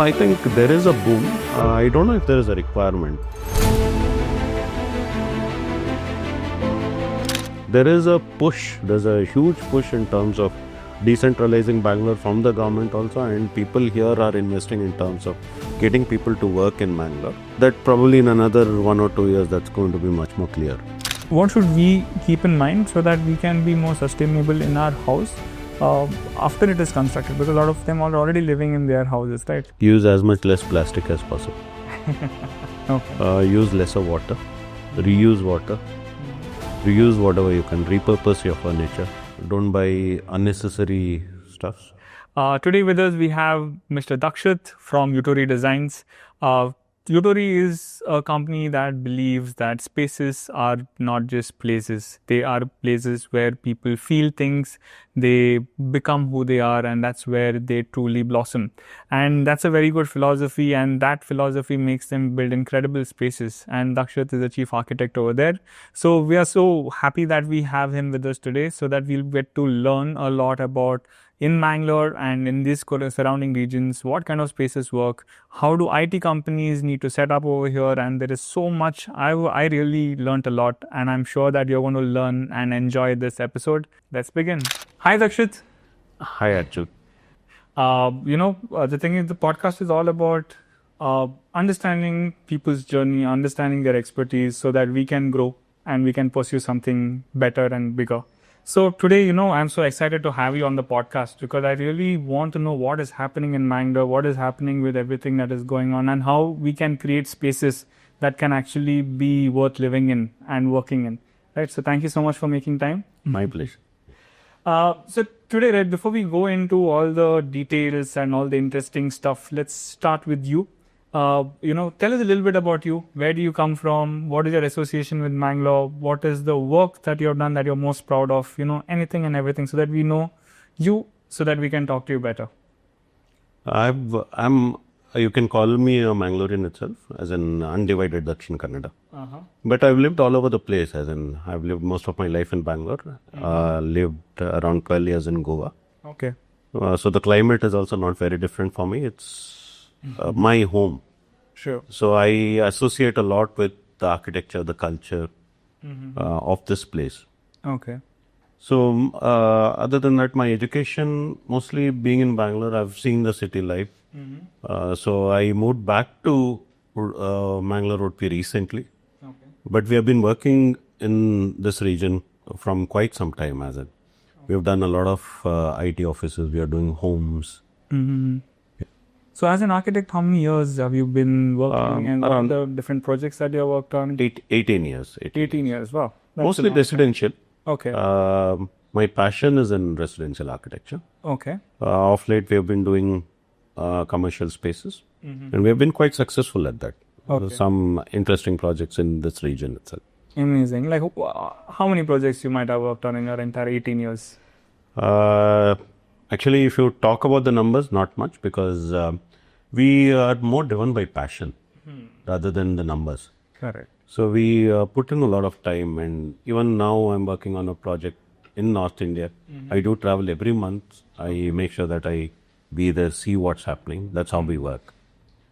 I think there is a boom. I don't know if there is a requirement. There is a push. There's a huge push in terms of decentralizing Bangalore from the government also, and people here are investing in terms of getting people to work in Bangalore. That probably in another 1 or 2 years, that's going to be much more clear. What should we keep in mind so that we can be more sustainable in our house after it is constructed? Because a lot of them are already living in their houses, right? Use as much less plastic as possible. Okay. Use lesser water. Reuse water. Reuse whatever you can. Repurpose your furniture. Don't buy unnecessary stuff. Today with us we have Mr. Dakshit from Yutori Designs. Yutori is a company that believes that spaces are not just places. They are places where people feel things, they become who they are, and that's where they truly blossom. And that's a very good philosophy, and that philosophy makes them build incredible spaces. And Dakshit is the chief architect over there. So we are so happy that we have him with us today so that we'll get to learn a lot about in Mangalore and in these surrounding regions, what kind of spaces work, how do IT companies need to set up over here, and there is so much. I really learned a lot, and I'm sure that you're going to learn and enjoy this episode. Let's begin. Hi Dakshit. Hi Arjun. The thing is, the podcast is all about understanding people's journey, understanding their expertise so that we can grow and we can pursue something better and bigger. So today, I'm so excited to have you on the podcast because I really want to know what is happening in Mangalore, what is happening with everything that is going on, and how we can create spaces that can actually be worth living in and working in. Right. So thank you so much for making time. My pleasure. So today, right, before we go into all the details and all the interesting stuff, let's start with you. Tell us a little bit about you. Where do you come from? What is your association with Mangalore? What is the work that you've done that you're most proud of? Anything and everything so that we know you so that we can talk to you better. You can call me a Mangalorean itself, as an undivided Dakshin Kannada. But I've lived all over the place, as in I've lived most of my life in Bangalore, lived around 12 years in Goa. Okay. So the climate is also not very different for me. It's my home. Sure. So I associate a lot with the architecture, the culture of this place. Okay. So other than that, my education, mostly being in Bangalore, I've seen the city life. So I moved back to Mangalore recently. Okay. But we have been working in this region from quite some time, as it. We've done a lot of IT offices. We are doing homes. So as an architect, how many years have you been working and around the different projects that you have worked on? 18 years. 18 years, wow. That's Mostly residential. Okay. My passion is in residential architecture. Okay. Of late, we have been doing commercial spaces, and we have been quite successful at that. Okay. Some interesting projects in this region itself. Amazing. Like, how many projects you might have worked on in your entire 18 years? Actually, if you talk about the numbers, not much, because we are more driven by passion rather than the numbers. Correct. So we put in a lot of time, and even now I'm working on a project in North India. I do travel every month. I make sure that I be there, see what's happening. That's how we work.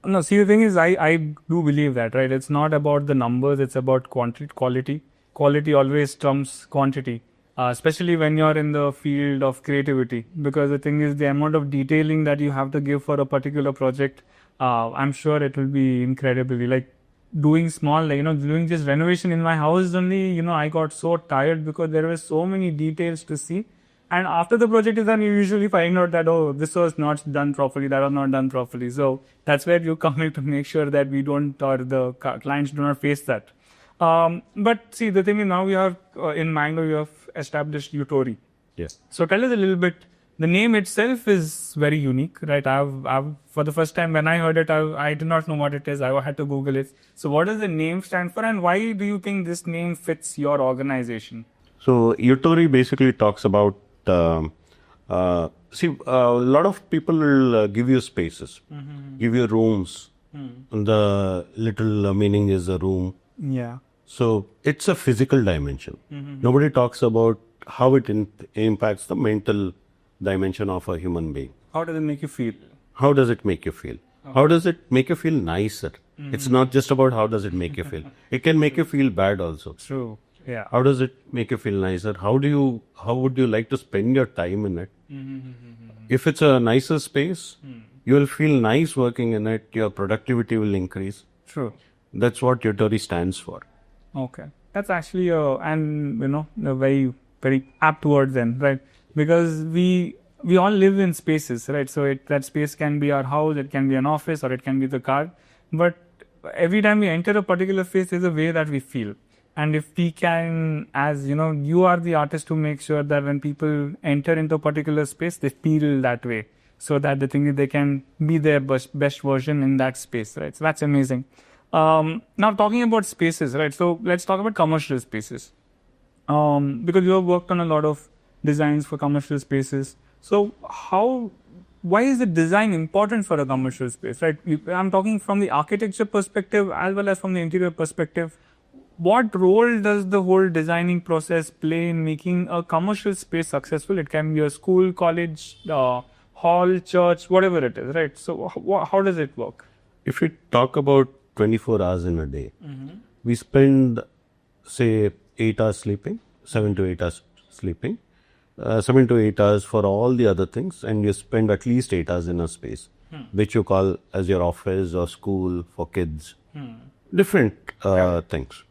No, see, the thing is, I do believe that, right? It's not about the numbers, it's about quality. Quality always trumps quantity, especially when you're in the field of creativity. Because the thing is, the amount of detailing that you have to give for a particular project, I'm sure it will be incredibly, like doing small, doing just renovation in my house only, I got so tired because there were so many details to see. And after the project is done, you usually find out that, oh, this was not done properly, that was not done properly. So that's where you come in to make sure that we don't, or the clients do not face that. But see, the thing is, now we have, in Mangalore, we have established Yutori. Yes. So tell us a little bit. The name itself is very unique, right? I've for the first time when I heard it, I did not know what it is. I had to Google it. So what does the name stand for, and why do you think this name fits your organization? So Yutori basically talks about, a lot of people will give you spaces, give you rooms. The little meaning is a room. Yeah. So it's a physical dimension. Nobody talks about how it impacts the mental dimension of a human being. How does it make you feel? How does it make you feel? How does it make you feel nicer? It's not just about how does it make you feel. It can make you feel bad also. True. Yeah. How does it make you feel nicer? How would you like to spend your time in it? If it's a nicer space, you will feel nice working in it. Your productivity will increase. True. That's what Yutori stands for. Okay, that's actually a very very apt word then, right? Because we all live in spaces, right? So that space can be our house, it can be an office, or it can be the car. But every time we enter a particular space, there's a way that we feel. And if we can, as you are the artist to make sure that when people enter into a particular space, they feel that way, so that the thing is they can be their best version in that space, right? So that's amazing. Now talking about spaces, right? So let's talk about commercial spaces. Because you have worked on a lot of designs for commercial spaces. So why is the design important for a commercial space, right? I'm talking from the architecture perspective as well as from the interior perspective. What role does the whole designing process play in making a commercial space successful? It can be a school, college, hall, church, whatever it is, right? So how does it work? If we talk about 24 hours in a day, we spend, say, 8 hours sleeping, 7 to 8 hours sleeping, 7 to 8 hours for all the other things, and you spend at least 8 hours in a space, which you call as your office or school for kids, different things.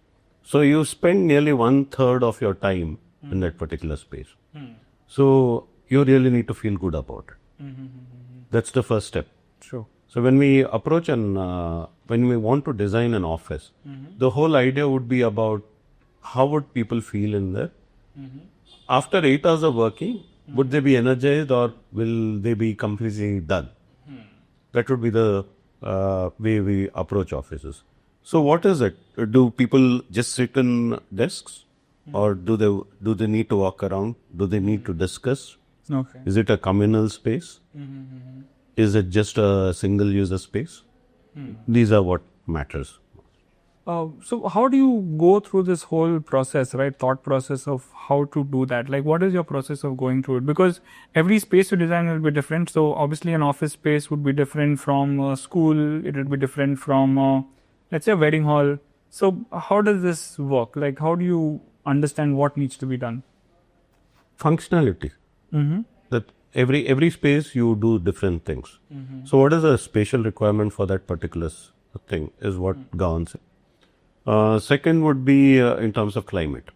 So you spend nearly 1/3 of your time in that particular space. So you really need to feel good about it. That's the first step. True. So when we approach when we want to design an office, the whole idea would be about how would people feel in there. After 8 hours of working, would they be energized or will they be completely done? That would be the way we approach offices. So what is it? Do people just sit in desks, or do they need to walk around? Do they need to discuss? Okay. Is it a communal space? Is it just a single user space? These are what matters. So how do you go through this whole process, right? Thought process of how to do that. Like, what is your process of going through it? Because every space you design will be different. So obviously an office space would be different from a school. It would be different from, let's say, a wedding hall. So how does this work? Like, how do you understand what needs to be done? Functionality. That every space you do different things. So what is a spatial requirement for that particular thing is what governs it. Second would be in terms of climate.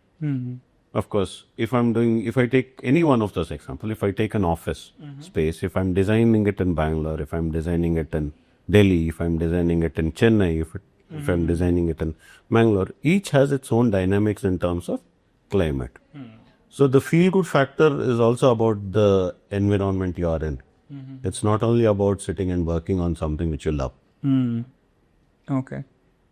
Of course, if I take any one of those examples, if I take an office space, if I'm designing it in Bangalore, if I'm designing it in Delhi, if I'm designing it in Chennai, if I'm designing it in Mangalore, each has its own dynamics in terms of climate. So the feel-good factor is also about the environment you are in. It's not only about sitting and working on something which you love. Okay.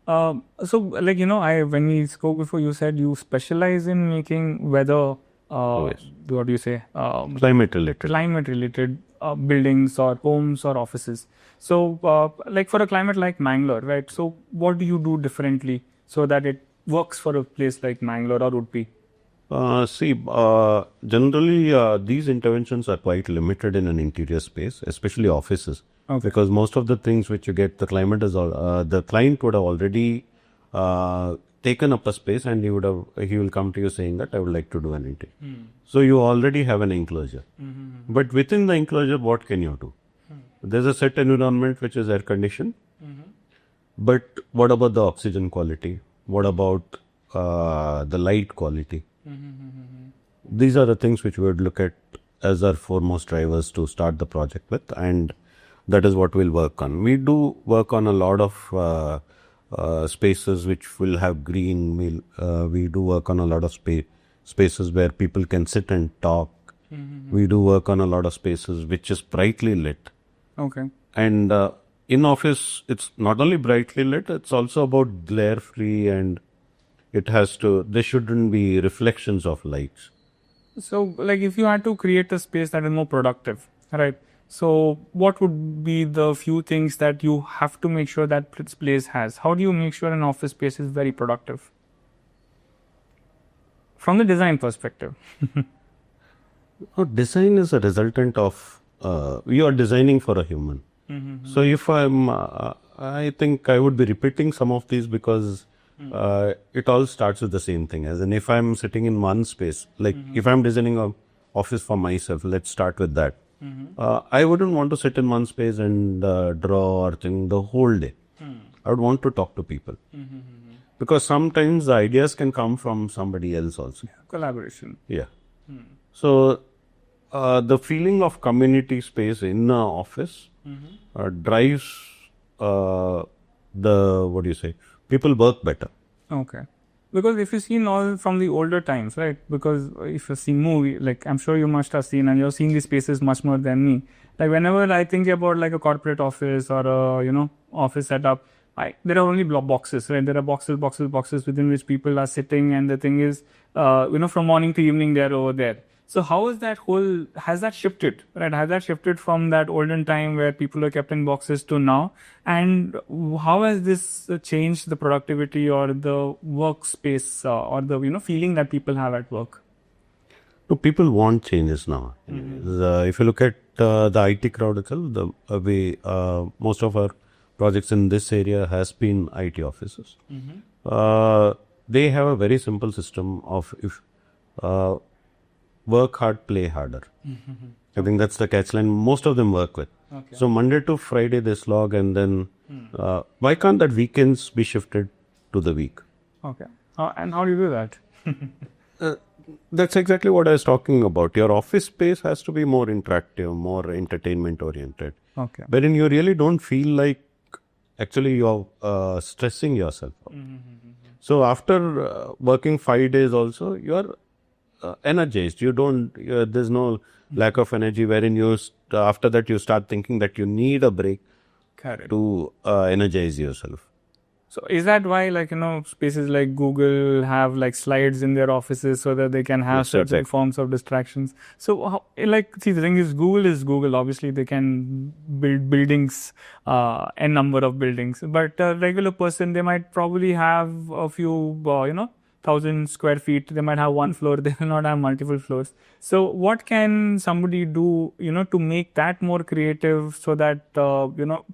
So, like, when we spoke before, you said you specialize in making weather, yes. what do you say? Climate related. Climate related buildings or homes or offices. So, like for a climate like Mangalore, right? So, what do you do differently so that it works for a place like Mangalore or Udupi? Generally, these interventions are quite limited in an interior space, especially offices. Okay. Because most of the things which you get, the client would have already taken up a space, and he will come to you saying that I would like to do an interior. So you already have an enclosure. But within the enclosure, what can you do? There's a set environment which is air conditioned. But what about the oxygen quality? What about the light quality? These are the things which we would look at as our foremost drivers to start the project with, and that is what we'll work on. We do work on a lot of spaces which will have green. We do work on a lot of spaces where people can sit and talk. We do work on a lot of spaces which is brightly lit. Okay. And in office, it's not only brightly lit, it's also about glare free, and there shouldn't be reflections of lights. So, like, if you had to create a space that is more productive, right? So, what would be the few things that you have to make sure that this place has? How do you make sure an office space is very productive? From the design perspective. Design is a resultant of, you are designing for a human. So if I think I would be repeating some of these because it all starts with the same thing. As in, if I'm sitting in one space, like if I'm designing a office for myself, let's start with that. I wouldn't want to sit in one space and draw or think the whole day. I would want to talk to people. Because sometimes the ideas can come from somebody else also. Collaboration. Yeah. So the feeling of community space in an office drives people work better. Okay. Because if you've seen all from the older times, right? Because if you've seen movie, like I'm sure you must have seen, and you're seeing these spaces much more than me. Like whenever I think about like a corporate office or a office setup, there are only boxes, right? There are boxes within which people are sitting, and the thing is, from morning to evening they're over there. So how is has that shifted, right? Has that shifted from that olden time where people are kept in boxes to now? And how has this changed the productivity or the workspace or the, feeling that people have at work? So people want changes now. If you look at the IT crowd itself, the way most of our projects in this area has been IT offices. They have a very simple system of work hard, play harder. I think that's the catchline most of them work with. Okay. So Monday to Friday they slog, and then why can't that weekends be shifted to the week? Okay. And how do you do that? That's exactly what I was talking about. Your office space has to be more interactive, more entertainment oriented. Okay. Wherein you really don't feel like actually you're stressing yourself out. So after working 5 days also, you're energized. There's no lack of energy wherein after that you start thinking that you need a break to energize yourself. So is that why spaces like Google have like slides in their offices so that they can have certain forms of distractions? So see, the thing is Google. Obviously they can build buildings, n number of buildings, but a regular person, they might probably have a few 1,000 square feet. They might have one floor. They will not have multiple floors. So what can somebody do, to make that more creative so that,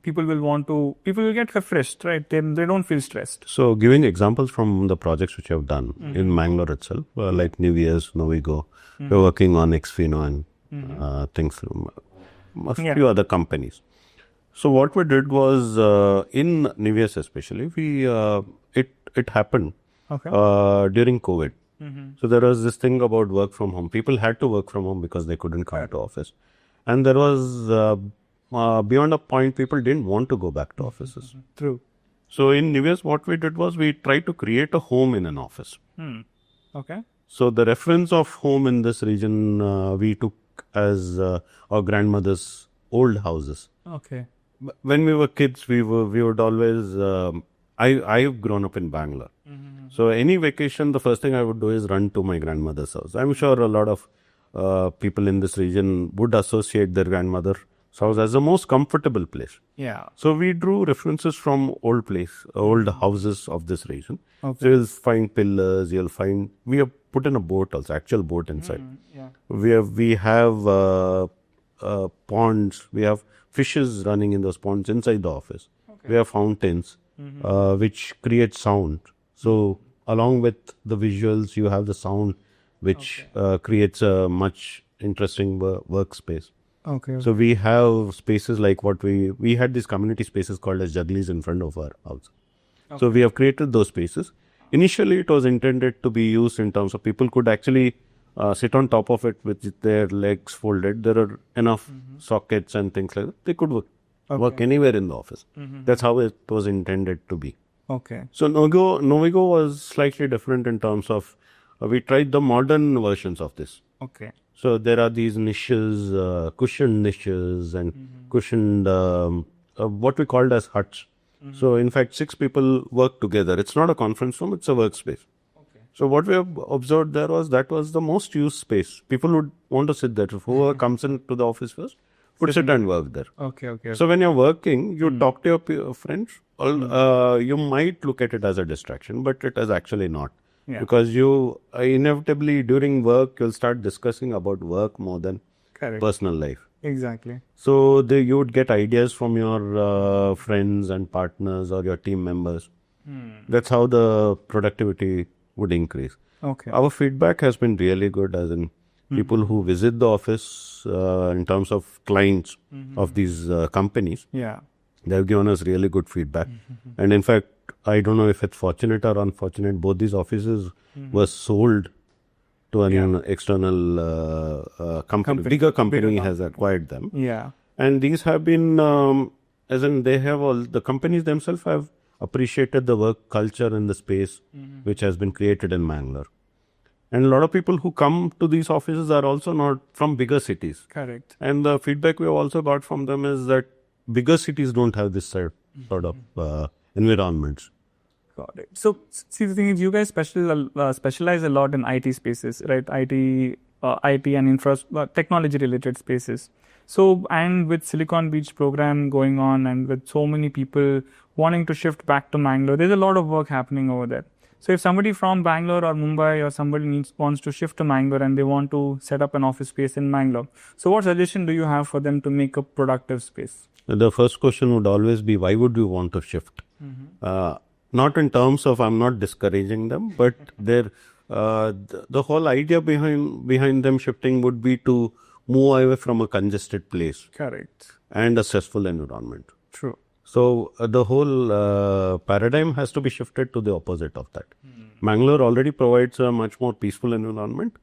people will get refreshed, right? They don't feel stressed. So giving examples from the projects which I've done in Mangalore itself, like New Year's, Novigo, we're working on Xfino and things from a few other companies. So what we did was in New Year's especially, it happened. Okay. During COVID. So there was this thing about work from home. People had to work from home because they couldn't come to office. And there was, beyond a point, people didn't want to go back to offices. True. So in New Year's, what we did was we tried to create a home in an office. Okay. So the reference of home in this region, we took as our grandmother's old houses. Okay. When we were kids, we would always... I've grown up in Bangalore. So any vacation, the first thing I would do is run to my grandmother's house. I'm sure a lot of people in this region would associate their grandmother's house as the most comfortable place. Yeah. So we drew references from old houses of this region. Okay. So you'll find pillars, we have put in a boat also, actual boat inside. Yeah. We have ponds, we have fishes running in those ponds inside the office. Okay. We have fountains. Which create sound. So along with the visuals, you have the sound, which creates a much interesting workspace. Okay. So we have spaces like what we had these community spaces called as jugglies in front of our house. Okay. So we have created those spaces. Initially, it was intended to be used in terms of people could actually sit on top of it with their legs folded. There are enough sockets and things like that. They could work anywhere in the office. That's how it was intended to be. Okay. So Novigo was slightly different in terms of we tried the modern versions of this. Okay. So there are these niches, cushioned niches and cushioned what we called as huts. So in fact, 6 people work together. It's not a conference room, it's a workspace. Okay. So what we have observed there was that was the most used space. People would want to sit there. Whoever comes into the office first would sit and work there. Okay. So when you're working, you talk to your friends. You might look at it as a distraction, but it is actually not. Yeah. Because you inevitably during work, you'll start discussing about work more than personal life. Exactly. So you would get ideas from your friends and partners or your team members. That's how the productivity would increase. Okay. Our feedback has been really good, as in people who visit the office in terms of clients of these companies. Yeah. They've given us really good feedback. And in fact, I don't know if it's fortunate or unfortunate, both these offices were sold to an external company. Bigger company has acquired them. Yeah. And these have been, as in they have all, the companies themselves have appreciated the work culture in the space which has been created in Mangalore. And a lot of people who come to these offices are also not from bigger cities. Correct. And the feedback we have also got from them is that bigger cities don't have this sort of environments. Got it. So, see, the thing is, you guys specialize a lot in IT spaces, right? IT and technology-related spaces. So, and with Silicon Beach program going on, and with so many people wanting to shift back to Mangalore, there's a lot of work happening over there. So, if somebody from Bangalore or Mumbai or somebody wants to shift to Mangalore and they want to set up an office space in Mangalore, so what suggestion do you have for them to make a productive space? The first question would always be, why would you want to shift? Not in terms of I'm not discouraging them, but the whole idea behind them shifting would be to move away from a congested place. Correct. And a stressful environment. True. So the whole paradigm has to be shifted to the opposite of that. Mangalore already provides a much more peaceful environment,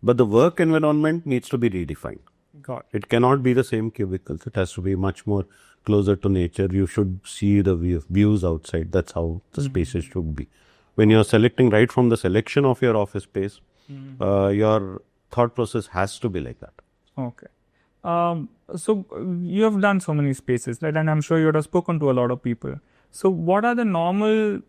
but the work environment needs to be redefined. Got it. It cannot be the same cubicles. It has to be much more closer to nature. You should see the views outside. That's how the spaces should be. When you're selecting right from the selection of your office space, your thought process has to be like that. Okay. So you have done so many spaces, right? And I'm sure you would have spoken to a lot of people. So what are the normal,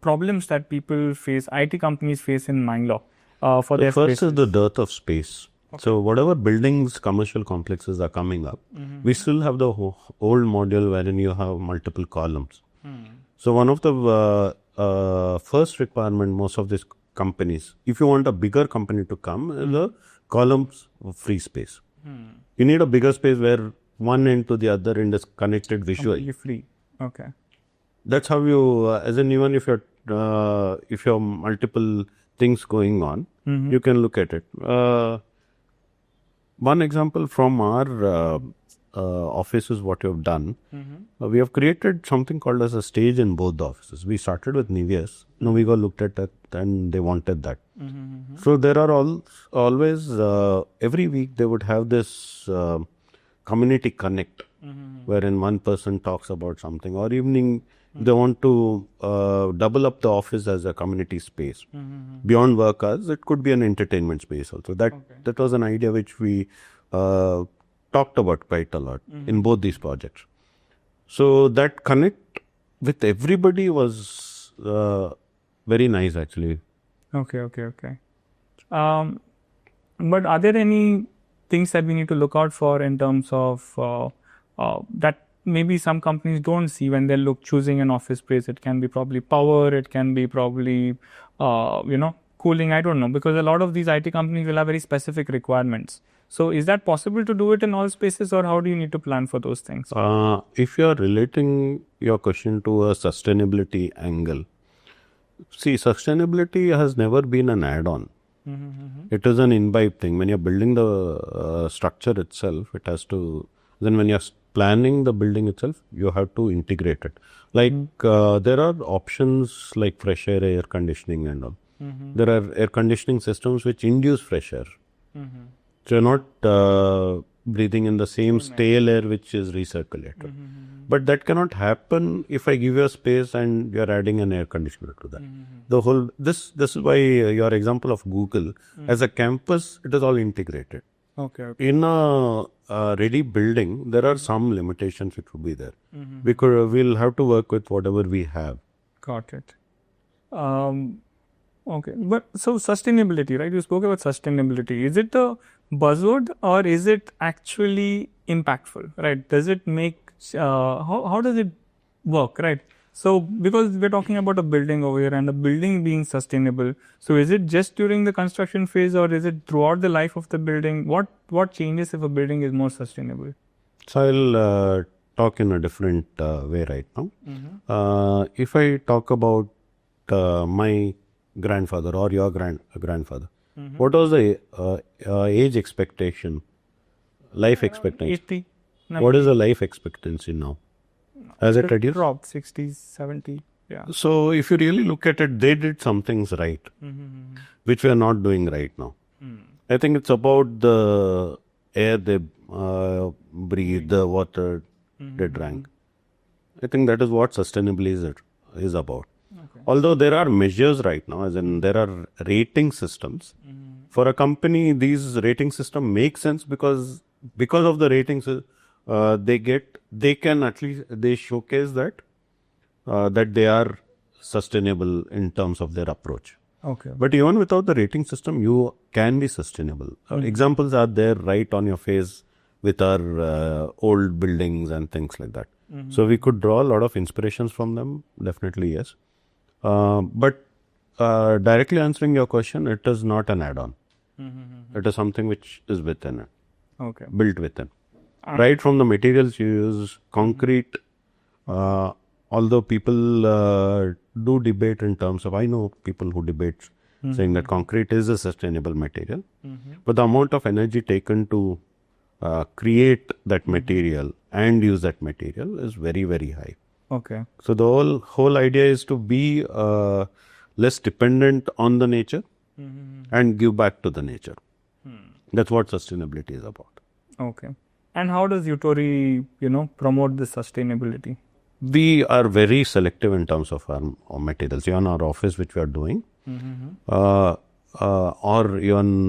problems that people face, IT companies face in Mangalore for their First spaces? is the dearth of space. Okay. So whatever buildings, commercial complexes are coming up, we still have the old model wherein you have multiple columns. So one of the first requirement, most of these companies, if you want a bigger company to come, is the columns of free space. You need a bigger space where one end to the other end is connected visually. Completely free. Okay. That's how you, as in even if you're multiple things going on, you can look at it. One example from our office is what you have done. We have created something called as a stage in both the offices. We started with Niveus. Novigo looked at it and they wanted that. So there are always, every week they would have this community connect, wherein one person talks about something, or evening they want to double up the office as a community space. Beyond work hours, it could be an entertainment space also. That was an idea which we talked about quite a lot in both these projects. So that connect with everybody was very nice actually. Okay. But are there any things that we need to look out for in terms of that maybe some companies don't see when they're choosing an office space? It can be probably power, it can be probably, cooling, I don't know, because a lot of these IT companies will have very specific requirements. So is that possible to do it in all spaces, or how do you need to plan for those things? If you are relating your question to a sustainability angle, see, sustainability has never been an add-on. It is an imbibe thing. When you're building the structure itself, it has to, then when you're planning the building itself, you have to integrate it. Like there are options like fresh air conditioning and all. There are air conditioning systems which induce fresh air. So you're not breathing in the same stale air which is recirculated. But that cannot happen if I give you a space and you're adding an air conditioner to that. The whole, this is why your example of Google, as a campus, it is all integrated. Okay. In a ready building, there are some limitations which will be there. We'll have to work with whatever we have. Got it. Okay. But so sustainability, right? You spoke about sustainability. Is it a buzzword or is it actually impactful, right? Does it make, how does it work, right? So, because we're talking about a building over here and the building being sustainable, so is it just during the construction phase or is it throughout the life of the building? What changes if a building is more sustainable? So I'll talk in a different way right now. If I talk about my grandfather or your grandfather, what was the age expectation, life expectancy? 80. What is the life expectancy now? Has it reduced? Dropped 60, 70. Yeah. So if you really look at it, they did some things right, which we are not doing right now. I think it's about the air they breathe, the water they drank. I think that is what sustainability is about. Okay. Although there are measures right now, as in there are rating systems. For a company, these rating system make sense because of the ratings they can at least they showcase that they are sustainable in terms of their approach. Okay. But even without the rating system, you can be sustainable. Examples are there right on your face with our old buildings and things like that. So we could draw a lot of inspirations from them. Definitely, yes. But directly answering your question, it is not an add-on. It is something which is within it, Okay. built within. Right from the materials you use, concrete, although people do debate in terms of, I know people who debate saying that concrete is a sustainable material, but the amount of energy taken to create that material and use that material is very, very high. Okay. So the whole idea is to be less dependent on the nature and give back to the nature. That's what sustainability is about. Okay. And how does Yutori, promote this sustainability? We are very selective in terms of our materials. Even our office, which we are doing, or even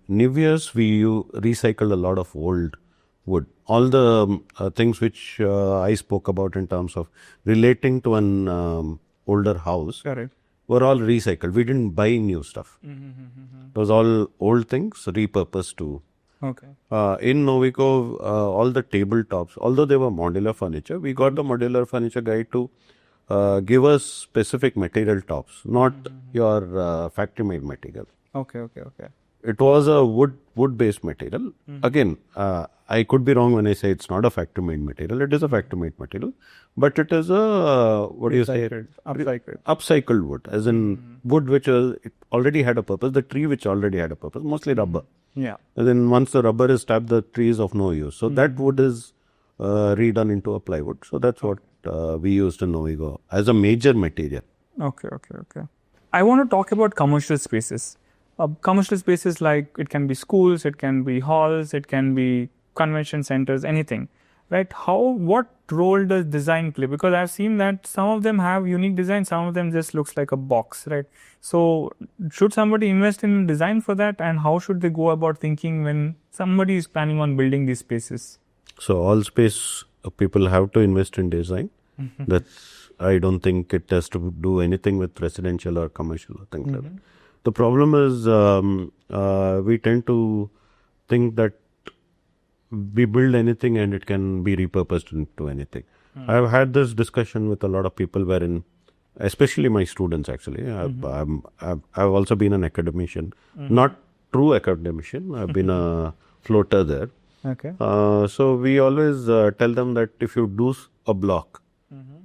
New Year's, we recycled a lot of old wood. All the things which I spoke about in terms of relating to an older house Correct. were all recycled. We didn't buy new stuff. It was all old things repurposed to. Okay. In Novico, all the tabletops, although they were modular furniture, we got the modular furniture guy to give us specific material tops, not your factory-made material. Okay. It was a wood-based material. Again, I could be wrong when I say it's not a factory-made material. It is a factory-made material, but it is a upcycled wood, as in wood which it already had a purpose. The tree which already had a purpose, mostly rubber. Yeah. And then once the rubber is tapped, the tree is of no use. So that wood is redone into a plywood. So that's what we used in Novigo as a major material. Okay. I want to talk about commercial spaces. Commercial spaces, like it can be schools, it can be halls, it can be convention centers, anything, right? What role does design play? Because I've seen that some of them have unique design, some of them just looks like a box, right? So should somebody invest in design for that, and how should they go about thinking when somebody is planning on building these spaces? So all space people have to invest in design. I don't think it has to do anything with residential or commercial or things like that. The problem is we tend to think that we build anything and it can be repurposed into anything. I've had this discussion with a lot of people wherein, especially my students actually, I've also been an academician, not true academician, I've been a floater there. Okay. So we always tell them that if you do a block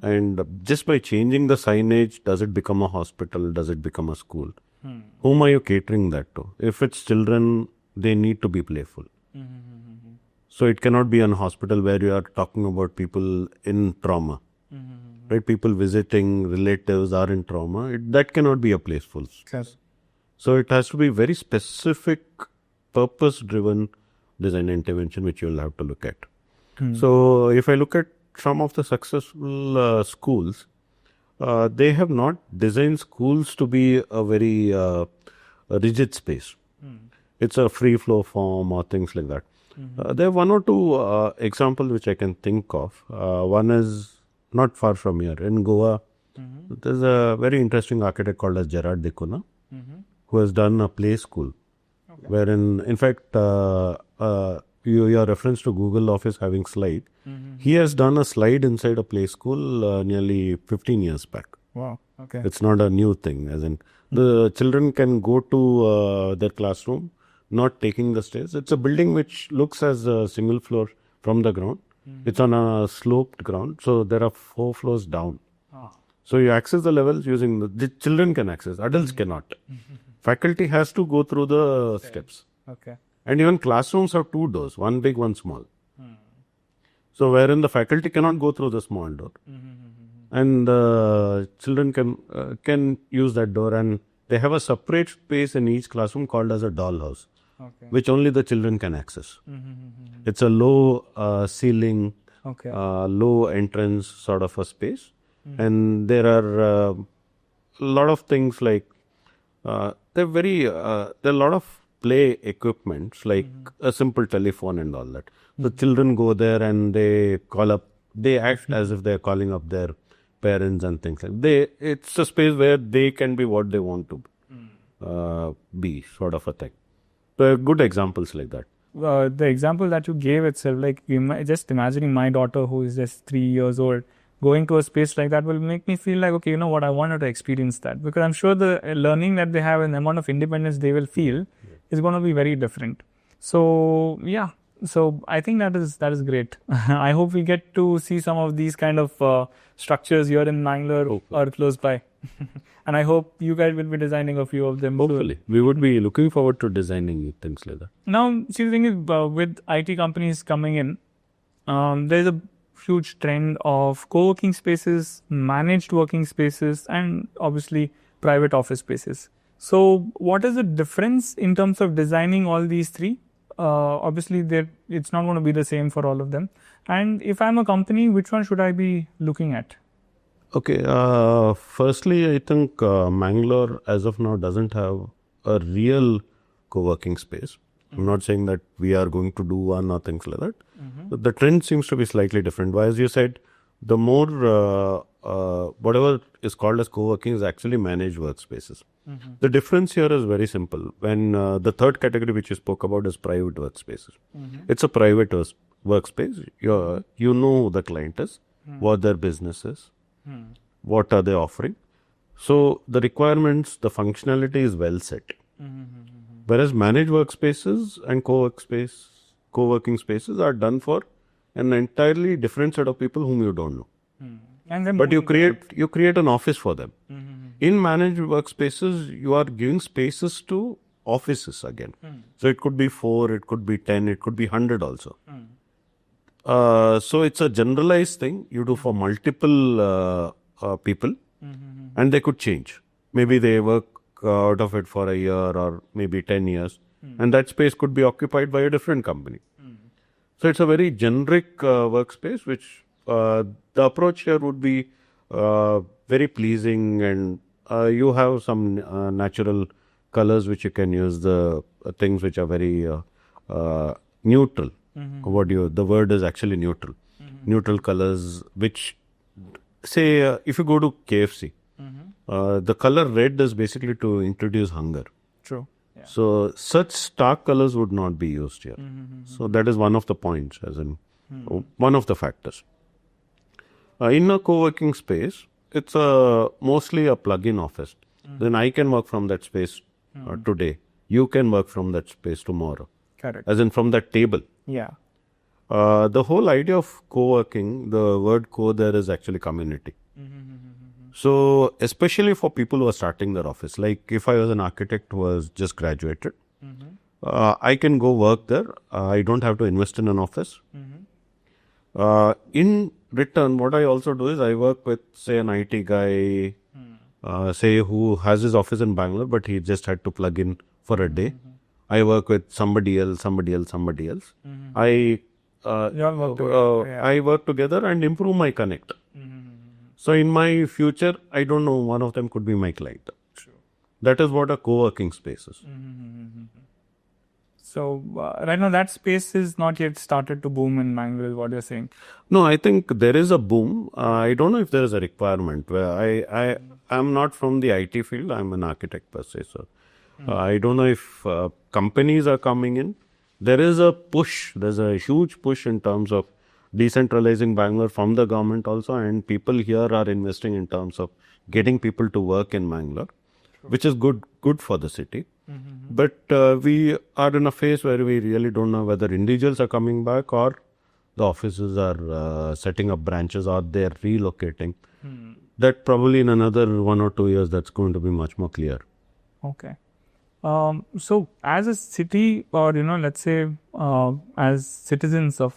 and just by changing the signage, does it become a hospital, does it become a school? Whom are you catering that to? If it's children, they need to be playful. So it cannot be an hospital where you are talking about people in trauma. Right? People visiting relatives are in trauma. That cannot be a playful. Yes. So it has to be very specific, purpose-driven design intervention which you'll have to look at. So if I look at some of the successful schools, they have not designed schools to be a very rigid space. It's a free flow form or things like that. There are one or two examples which I can think of. One is not far from here in Goa. There's a very interesting architect called as Gerard Decuna, who has done a play school, wherein in fact your reference to Google Office having slide, he has done a slide inside a play school nearly 15 years back. Wow. Okay. It's not a new thing, as in the children can go to their classroom, not taking the stairs. It's a building which looks as a single floor from the ground. It's on a sloped ground, so there are 4 floors down. So you access the levels using the children can access, adults cannot. Faculty has to go through the steps. Okay. And even classrooms have 2 doors, one big, one small. So wherein the faculty cannot go through the small door. And the children can use that door, and they have a separate space in each classroom called as a dollhouse, which only the children can access. It's a low ceiling, low entrance sort of a space. And there are a lot of things like, there are a lot of play equipments like a simple telephone and all that. The children go there and they call up, they act as if they're calling up their parents and things like that. It's a space where they can be what they want to be, sort of a thing. So good examples like that. The example that you gave itself, like just imagining my daughter who is just 3 years old, going to a space like that will make me feel like, okay, you know what, I wanted to experience that, because I'm sure the learning that they have and the amount of independence they will feel is going to be very different. So yeah, so I think that is great. I hope we get to see some of these kind of structures here in Mangaluru or close by. And I hope you guys will be designing a few of them. Hopefully. We would be looking forward to designing things like that. Now, see, the thing is, with IT companies coming in, there's a huge trend of co-working spaces, managed working spaces, and obviously private office spaces. So what is the difference in terms of designing all these three? Obviously, it's not going to be the same for all of them. And if I'm a company, which one should I be looking at? Okay, firstly, I think Mangalore as of now doesn't have a real co-working space. I'm not saying that we are going to do one or things like that. But the trend seems to be slightly different. Why, as you said, the more whatever is called as co-working is actually managed workspaces. The difference here is very simple. When the third category which you spoke about is private workspaces. It's a private workspace. You know who the client is, what their business is, what are they offering. So the requirements, the functionality is well set. Whereas managed workspaces and co-working spaces are done for an entirely different set of people whom you don't know. But you create an office for them. In managed workspaces, you are giving spaces to offices again. So it could be 4, it could be 10, it could be 100 also. So it's a generalized thing you do for multiple people, and they could change. Maybe they work out of it for a year or maybe 10 years, and that space could be occupied by a different company. So it's a very generic workspace, which the approach here would be very pleasing, and you have some natural colors which you can use, the things which are very neutral. The word is actually neutral. Neutral colors, which say if you go to KFC, the color red is basically to introduce hunger. True. Yeah. So such stark colors would not be used here. So that is one of the points, as in one of the factors. In a co-working space, it's mostly a plug-in office. Then I can work from that space today. You can work from that space tomorrow. Correct. As in from that table. Yeah. The whole idea of co-working, the word co there is actually community. So especially for people who are starting their office, like if I was an architect who was just graduated, I can go work there. I don't have to invest in an office. In return, what I also do is I work with, say, an IT guy, say, who has his office in Bangalore, but he just had to plug in for a day. I work with somebody else. I work together and improve my connect. So in my future, I don't know, one of them could be my client. True. That is what a co-working space is. So right now that space is not yet started to boom in Mangalore, is what you're saying. No, I think there is a boom. I don't know if there is a requirement. Where I'm not from the IT field. I'm an architect per se. So I don't know if companies are coming in. there is a push. There's a huge push in terms of decentralizing Bangalore from the government also, and people here are investing in terms of getting people to work in Bangalore, which is good for the city. But we are in a phase where we really don't know whether individuals are coming back or the offices are setting up branches or they're relocating. That probably in another 1 or 2 years, that's going to be much more clear. Okay. So as a city, or let's say as citizens of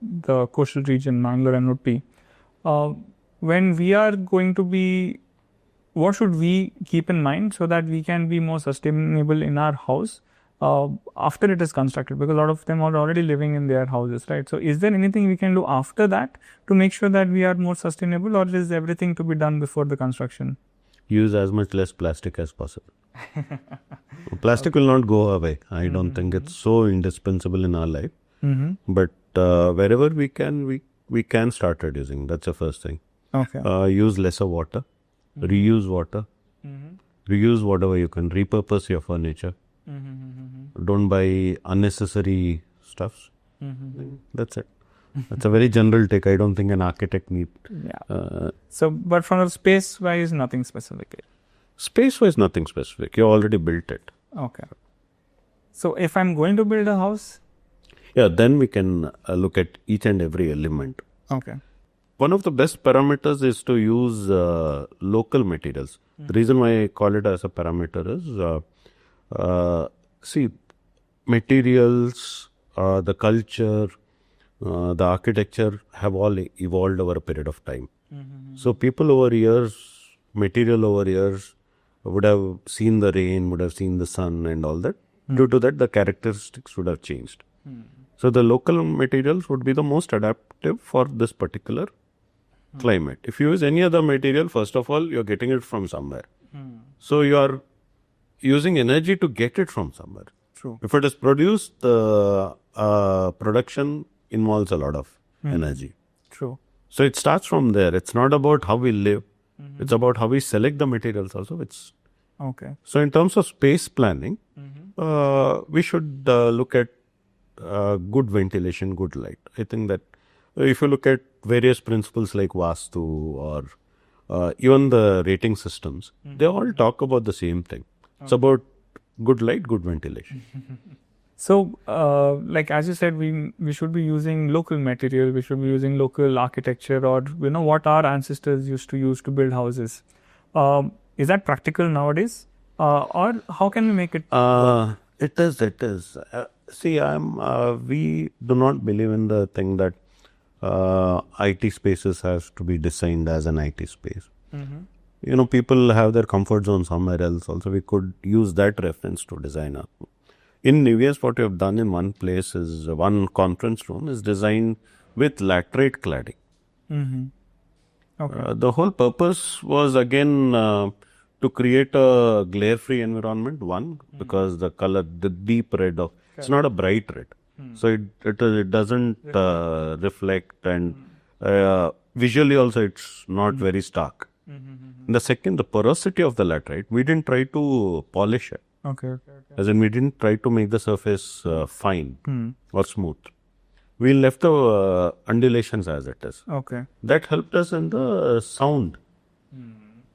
the coastal region, Mangalore and Udupi, when we are going to be, what should we keep in mind so that we can be more sustainable in our house after it is constructed? Because a lot of them are already living in their houses, right? So is there anything we can do after that to make sure that we are more sustainable, or is everything to be done before the construction? Use as much less plastic as possible. Plastic will not go away. I don't think it's so indispensable in our life. But wherever we can, we can start reducing. That's the first thing. Okay. Use lesser water. Reuse water. Reuse whatever you can. Repurpose your furniture. Don't buy unnecessary stuffs. That's it. That's a very general take. I don't think an architect need. Yeah. So, but from a space-wise, nothing specific. Space-wise, nothing specific. You already built it. Okay. So, if I'm going to build a house, yeah, then we can look at each and every element. Okay. One of the best parameters is to use local materials. The reason why I call it as a parameter is, see, materials, the culture, the architecture have all evolved over a period of time. So people over years, material over years would have seen the rain, would have seen the sun and all that. Due to that, the characteristics would have changed. So the local materials would be the most adaptive for this particular climate. If you use any other material, first of all, you're getting it from somewhere. So you are using energy to get it from somewhere. True. If it is produced, the production involves a lot of energy. True. So it starts from there. It's not about how we live. It's about how we select the materials also. Okay. So in terms of space planning, we should look at good ventilation, good light. I think that if you look at various principles like Vastu or even the rating systems, they all talk about the same thing. It's about good light, good ventilation. So, like as you said, we should be using local material, we should be using local architecture, or what our ancestors used to use to build houses. Is that practical nowadays, or how can we make it? It is. See, we do not believe in the thing that IT spaces has to be designed as an IT space. People have their comfort zone somewhere else. Also, we could use that reference to design up. In Nivias, what we have done in one place is one conference room is designed with laterite cladding. Okay. The whole purpose was again to create a glare-free environment. One, because the color, the deep red it's not a bright red, so it doesn't reflect, and visually also it's not very stark. The second, the porosity of the laterite, we didn't try to polish it. Okay. As in, we didn't try to make the surface fine or smooth. We left the undulations as it is. Okay. That helped us in the sound.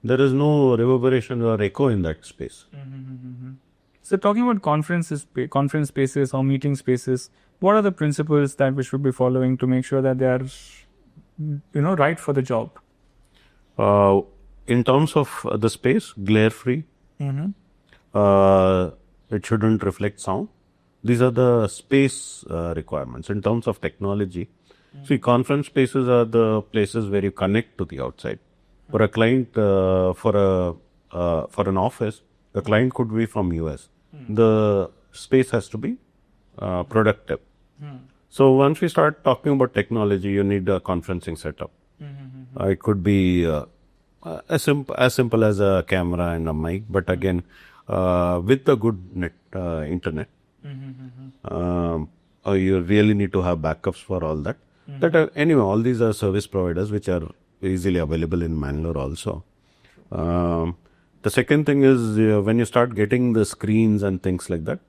There is no reverberation or echo in that space. So, talking about conference spaces or meeting spaces, what are the principles that we should be following to make sure that they are, right for the job? In terms of the space, glare-free. It shouldn't reflect sound. These are the space requirements. In terms of technology, see, conference spaces are the places where you connect to the outside. For a client, for an office, the client could be from US. The space has to be productive. So once we start talking about technology, you need a conferencing setup. It could be as simple as a camera and a mic, but again, with a good internet, you really need to have backups for all that. Anyway, all these are service providers which are easily available in Mangalore also. The second thing is when you start getting the screens and things like that,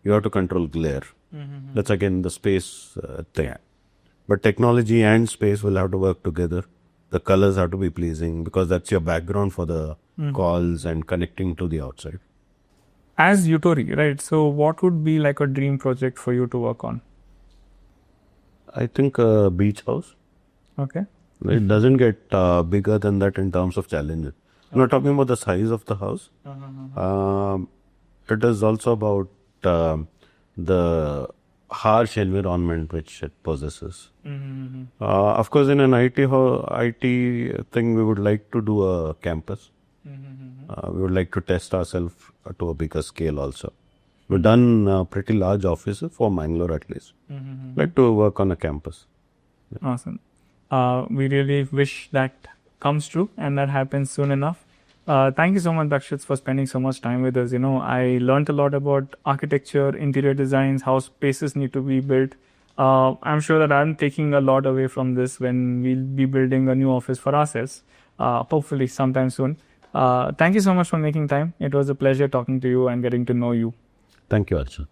you have to control glare. That's again the space thing. But technology and space will have to work together. The colors have to be pleasing because that's your background for the calls and connecting to the outside. As Yutori, right? So, what would be like a dream project for you to work on? I think a beach house. Okay. It doesn't get bigger than that in terms of challenges. I'm not talking about the size of the house. It is also about the harsh environment which it possesses. Of course, in an IT thing, we would like to do a campus. We would like to test ourselves to a bigger scale also. We've done pretty large offices for Mangalore at least. Like to work on a campus. Awesome. We really wish that comes true and that happens soon enough. Thank you so much, Dakshit, for spending so much time with us. I learned a lot about architecture, interior designs, how spaces need to be built. I'm sure that I'm taking a lot away from this when we'll be building a new office for ourselves, hopefully sometime soon. Thank you so much for making time. It was a pleasure talking to you and getting to know you. Thank you, Archana.